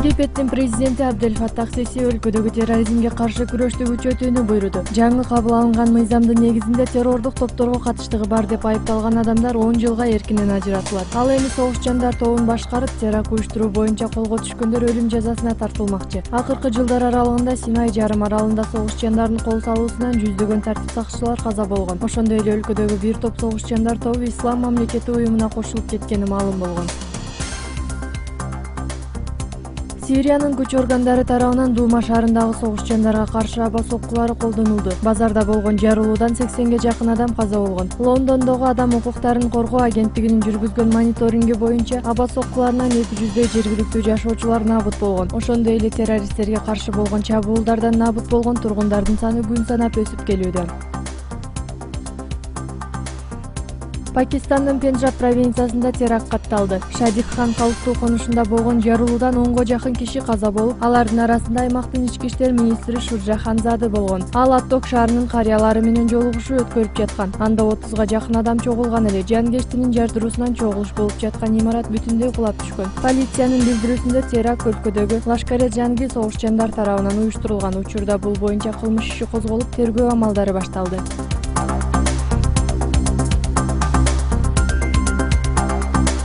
Египеттин президенти Абдель Фаттах Сиси өлкөдөгү терроризмге каршы күрөштү күчөтүүнү буйруду. Жаңы кабыл алынган мыйзамдын негизинде террордук топторго катыштыгы бар деп айыпталган адамдар 10 жылга эркинен ажыратылат. Ал эми согушчандар тобун башкарып, теракт уюштуруу боюнча колго түшкөндөр өлүм жазасына тартылмакчы. Акыркы жылдар аралыгында Синай жарым аралында согушчандардын кол салуусунан жүздөгөн тартип сакчылар каза болгон. Ошондой эле өлкөдөгү бир топ согушчандар тобу Ислам мамлекети уюмуна кошулуп кеткени маалым болгон. Сириянын күч органдары тарабынан Дума шаарындагы согушчандарга каршы аба соккулары колдонулду. Базарда болгон жарылуудан 80ге жакын адам каза болгон. Лондондогу адам укуктарын коргоо агенттигинин жүргүзгөн мониторинги боюнча аба соккуларынан 200 жергиликтүү жашоочулар набыт болгон. Ошондой эле террористтерге каршы болгон чабуулдардан набыт болгон тургундардын саны күн санап өсүп келүүдө. Пакистандын Пенджаб провинциясында теракт катталды. Шадик Хан калктуу конушунда болгон жарылуудан 10го жакын киши каза болуп, алардын арасында аймактын ички иштер министри Шуржа Ханзады болгон. Ал Атток шаарынын карыялары менен жолугушуу өткөрүп жаткан. Анда 30га жакын адам чогулган эле. Жангечтинин жардыруусунан чогулуш болуп жаткан имарат бүтүндөй кулап түшкөн. Полициянын билдирүүсүндө теракт өлкөдөгү Лашкаре-Джанги согушчандар тарабынан уюштурулган. Учурда бул боюнча кылмыш иши козголуп, тергөө амалдары башталды.